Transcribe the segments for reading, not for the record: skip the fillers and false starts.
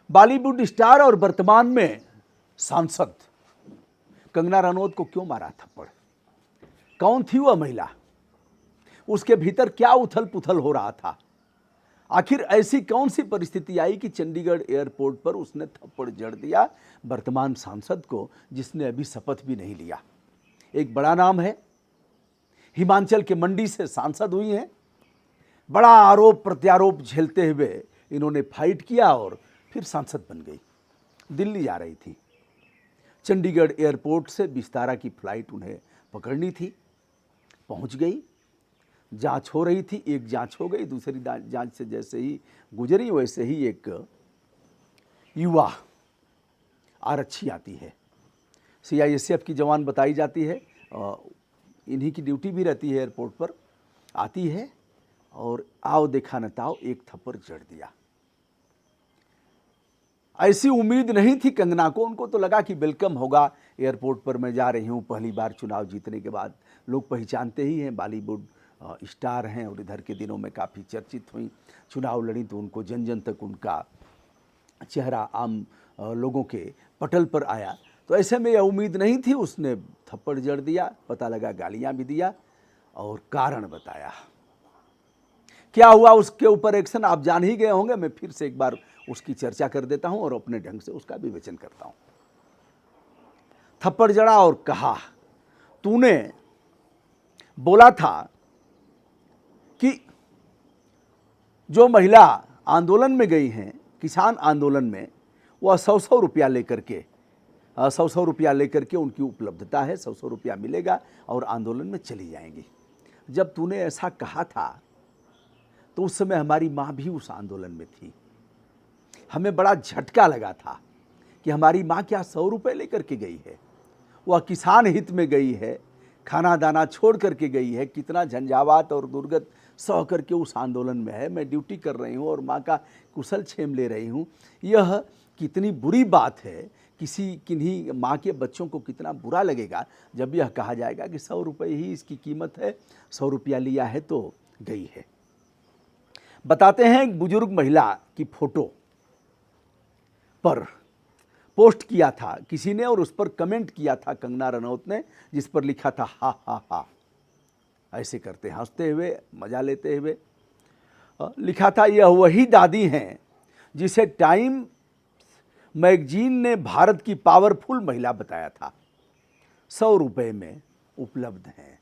Bollywood star और वर्तमान में सांसद कंगना रनौत को क्यों मारा थप्पड़? कौन थी वह महिला? उसके भीतर क्या उथल पुथल हो रहा था? आखिर ऐसी कौन सी परिस्थिति आई कि चंडीगढ़ एयरपोर्ट पर उसने थप्पड़ जड़ दिया वर्तमान सांसद को, जिसने अभी शपथ भी नहीं लिया? एक बड़ा नाम है, हिमाचल के मंडी से सांसद हुई हैं, बड़ा आरोप प्रत्यारोप झेलते हुए इन्होंने फाइट किया और फिर सांसद बन गई। दिल्ली जा रही थी, चंडीगढ़ एयरपोर्ट से विस्तारा की फ्लाइट उन्हें पकड़नी थी, पहुंच गई। जांच हो रही थी, एक जांच हो गई, दूसरी जांच से जैसे ही गुजरी वैसे ही एक युवा आरक्षी आती है, सीआईएसएफ की जवान बताई जाती है, इन्हीं की ड्यूटी भी रहती है एयरपोर्ट पर, आती है और आओ देखा न ताओ एक थप्पड़ जड़ दिया। ऐसी उम्मीद नहीं थी कंगना को, उनको तो लगा कि वेलकम होगा, एयरपोर्ट पर मैं जा रही हूँ, पहली बार चुनाव जीतने के बाद लोग पहचानते ही हैं, बॉलीवुड स्टार हैं और इधर के दिनों में काफ़ी चर्चित हुई, चुनाव लड़ी तो उनको जन जन तक उनका चेहरा आम लोगों के पटल पर आया। तो ऐसे में यह उम्मीद नहीं थी, उसने थप्पड़ जड़ दिया, पता लगा गालियाँ भी दिया और कारण बताया। क्या हुआ उसके ऊपर एक्शन आप जान ही गए होंगे, मैं फिर से एक बार उसकी चर्चा कर देता हूं और अपने ढंग से उसका विवेचन करता हूं। थप्पड़ जड़ा और कहा, तूने बोला था कि जो महिला आंदोलन में गई हैं, किसान आंदोलन में, वह 100 रुपया लेकर के 100 रुपया लेकर के उनकी उपलब्धता है, 100 रुपया मिलेगा और आंदोलन में चली जाएंगी। जब तूने ऐसा कहा था तो उस समय हमारी माँ भी उस आंदोलन में थी। हमें बड़ा झटका लगा था कि हमारी माँ क्या 100 रुपये लेकर के गई है, वह किसान हित में गई है, खाना दाना छोड़ करके गई है, कितना झंझावात और दुर्गत सह करके उस आंदोलन में है, मैं ड्यूटी कर रही हूँ और माँ का कुशल क्षेम ले रही हूँ। यह कितनी बुरी बात है, किन्हीं माँ के बच्चों को कितना बुरा लगेगा जब यह कहा जाएगा कि 100 रुपये ही इसकी कीमत है, 100 रुपया लिया है तो गई है। बताते हैं एक बुजुर्ग महिला की फोटो पर पोस्ट किया था किसी ने और उस पर कमेंट किया था कंगना रनौत ने, जिस पर लिखा था हा हा हा, ऐसे करते हंसते हुए मजा लेते हुए लिखा था, यह वही दादी हैं जिसे टाइम मैगजीन ने भारत की पावरफुल महिला बताया था। 100 रुपये में उपलब्ध हैं,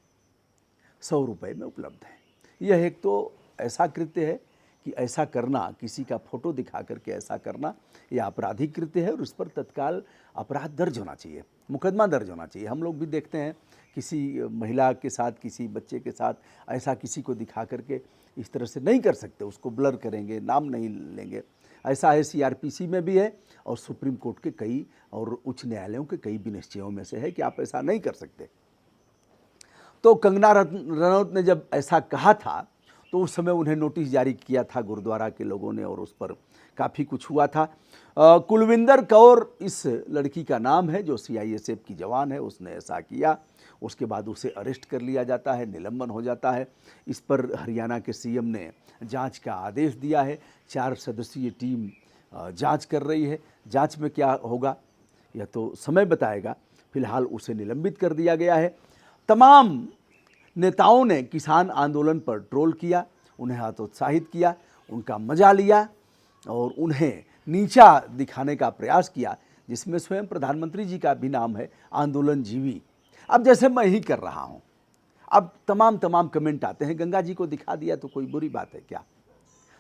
100 रुपये में उपलब्ध हैं। यह एक तो ऐसा कृत्य है कि ऐसा करना, किसी का फोटो दिखा करके ऐसा करना, यह आपराधिक कृत्य है और उस पर तत्काल अपराध दर्ज होना चाहिए, मुकदमा दर्ज होना चाहिए। हम लोग भी देखते हैं किसी महिला के साथ, किसी बच्चे के साथ ऐसा किसी को दिखा करके इस तरह से नहीं कर सकते, उसको ब्लर करेंगे, नाम नहीं लेंगे। ऐसा है सीआरपीसी में भी है और सुप्रीम कोर्ट के कई और उच्च न्यायालयों के कई विनिश्चयों में से है कि आप ऐसा नहीं कर सकते। तो कंगना रनौत ने जब ऐसा कहा था तो उस समय उन्हें नोटिस जारी किया था गुरुद्वारा के लोगों ने और उस पर काफ़ी कुछ हुआ था। कुलविंदर कौर इस लड़की का नाम है जो सीआईएसएफ की जवान है, उसने ऐसा किया। उसके बाद उसे अरेस्ट कर लिया जाता है, निलंबन हो जाता है। इस पर हरियाणा के सीएम ने जांच का आदेश दिया है, 4 सदस्यीय टीम जांच कर रही है। जांच में क्या होगा यह तो समय बताएगा, फिलहाल उसे निलंबित कर दिया गया है। तमाम नेताओं ने किसान आंदोलन पर ट्रोल किया, उन्हें हतोत्साहित किया, उनका मजा लिया और उन्हें नीचा दिखाने का प्रयास किया, जिसमें स्वयं प्रधानमंत्री जी का भी नाम है, आंदोलन जीवी। अब जैसे मैं ही कर रहा हूं, अब तमाम कमेंट आते हैं, गंगा जी को दिखा दिया तो कोई बुरी बात है क्या?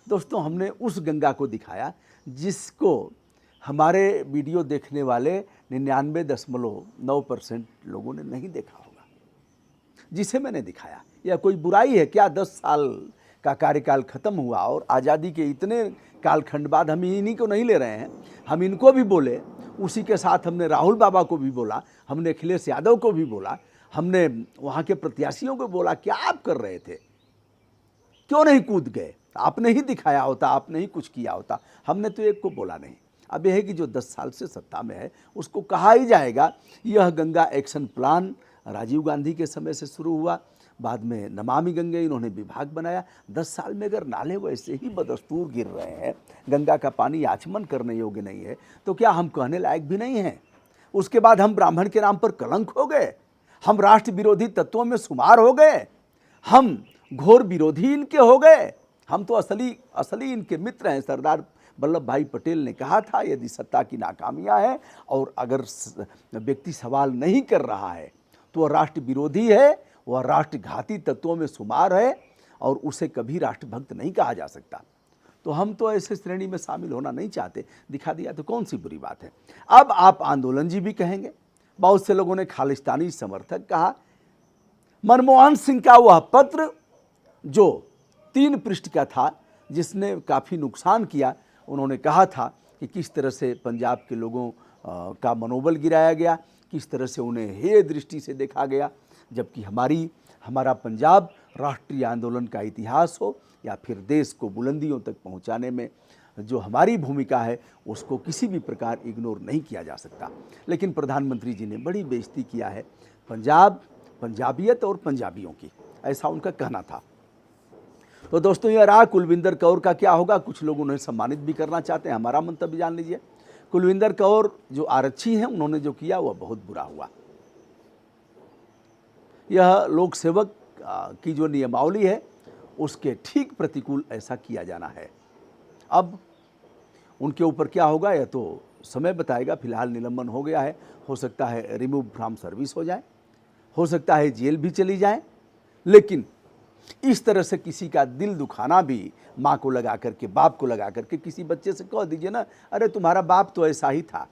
दोस्तों, हमने उस गंगा को दिखाया जिसको हमारे वीडियो देखने वाले 99.9% लोगों ने नहीं देखा होगा, जिसे मैंने दिखाया। यह कोई बुराई है क्या? 10 साल का कार्यकाल खत्म हुआ और आज़ादी के इतने कालखंड बाद हम इन्हीं को नहीं ले रहे हैं, हम इनको भी बोले, उसी के साथ हमने राहुल बाबा को भी बोला, हमने अखिलेश यादव को भी बोला, हमने वहाँ के प्रत्याशियों को बोला, क्या आप कर रहे थे, क्यों नहीं कूद गए? आपने ही दिखाया होता, आपने ही कुछ किया होता, हमने तो एक को बोला नहीं। अब यह है कि जो 10 साल से सत्ता में है उसको कहा ही जाएगा। यह गंगा एक्शन प्लान राजीव गांधी के समय से शुरू हुआ, बाद में नमामि गंगे इन्होंने विभाग बनाया। 10 साल में अगर नाले वैसे ही बदस्तूर गिर रहे हैं गंगा का पानी आचमन करने योग्य नहीं है, तो क्या हम कहने लायक भी नहीं हैं? उसके बाद हम ब्राह्मण के नाम पर कलंक हो गए, हम राष्ट्र विरोधी तत्वों में शुमार हो गए, हम घोर विरोधी इनके हो गए, हम तो असली इनके मित्र हैं। सरदार वल्लभ भाई पटेल ने कहा था, यदि सत्ता की नाकामियां हैं और अगर व्यक्ति सवाल नहीं कर रहा है तो वह राष्ट्र विरोधी है, वह राष्ट्रघाती तत्वों में शुमार है और उसे कभी राष्ट्रभक्त नहीं कहा जा सकता। तो हम तो ऐसे श्रेणी में शामिल होना नहीं चाहते, दिखा दिया तो कौन सी बुरी बात है। अब आप आंदोलन जी भी कहेंगे, बहुत से लोगों ने खालिस्तानी समर्थक कहा। मनमोहन सिंह का वह पत्र जो 3 पृष्ठ का था, जिसने काफ़ी नुकसान किया, उन्होंने कहा था कि किस तरह से पंजाब के लोगों का मनोबल गिराया गया, किस तरह से उन्हें हेय दृष्टि से देखा गया, जबकि हमारा पंजाब राष्ट्रीय आंदोलन का इतिहास हो या फिर देश को बुलंदियों तक पहुंचाने में जो हमारी भूमिका है उसको किसी भी प्रकार इग्नोर नहीं किया जा सकता। लेकिन प्रधानमंत्री जी ने बड़ी बेइज्जती किया है पंजाब, पंजाबियत और पंजाबियों की, ऐसा उनका कहना था। तो दोस्तों, ये रहा कुलविंदर कौर का क्या होगा। कुछ लोग उन्हें सम्मानित भी करना चाहते हैं, हमारा मंतव्य जान लीजिए। कुलविंदर कौर जो आरक्षी हैं, उन्होंने जो किया वह बहुत बुरा हुआ। यह लोक सेवक की जो नियमावली है उसके ठीक प्रतिकूल ऐसा किया जाना है। अब उनके ऊपर क्या होगा यह तो समय बताएगा। फिलहाल निलंबन हो गया है, हो सकता है रिमूव फ्रॉम सर्विस हो जाए, हो सकता है जेल भी चली जाए। लेकिन इस तरह से किसी का दिल दुखाना भी, माँ को लगा करके, बाप को लगा करके, किसी बच्चे से कह दीजिए ना, अरे तुम्हारा बाप तो ऐसा ही था,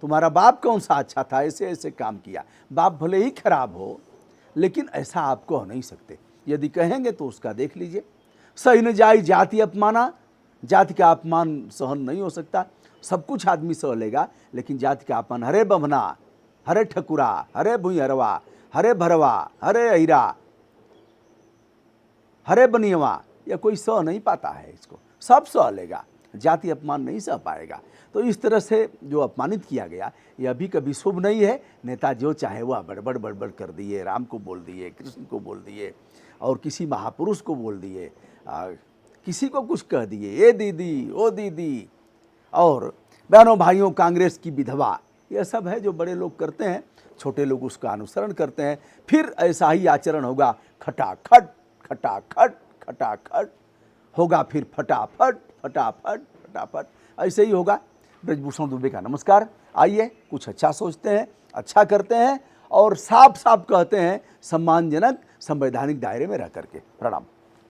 तुम्हारा बाप कौन सा अच्छा था, ऐसे ऐसे काम किया। बाप भले ही खराब हो लेकिन ऐसा आप कह नहीं सकते। यदि कहेंगे तो उसका देख लीजिए। सही न जाई जाति अपमाना, जाति का अपमान सहन नहीं हो सकता। सब कुछ आदमी सह लेगा लेकिन जाति का अपमान, हरे बभना, हरे ठकुरा, हरे भुइहरवा, हरे भरवा, हरे अहिरा, हरे बनियवा, या कोई सह नहीं पाता है। इसको सब सह लेगा, जाति अपमान नहीं सह पाएगा। तो इस तरह से जो अपमानित किया गया यह भी कभी शुभ नहीं है। नेता जो चाहे वह बड़बड़ कर दिए, राम को बोल दिए, कृष्ण को बोल दिए और किसी महापुरुष को बोल दिए, किसी को कुछ कह दिए, ये दीदी ओ दीदी, और बहनों भाइयों कांग्रेस की विधवा, यह सब है जो बड़े लोग करते हैं, छोटे लोग उसका अनुसरण करते हैं। फिर ऐसा ही आचरण होगा, खटाखट खटाखट खटाखट होगा, फिर फटाफट फटाफट फटाफट, ऐसे ही होगा। ब्रजभूषण दुबे का नमस्कार। आइए कुछ अच्छा सोचते हैं, अच्छा करते हैं और साफ साफ कहते हैं, सम्मानजनक संवैधानिक दायरे में रह करके। प्रणाम।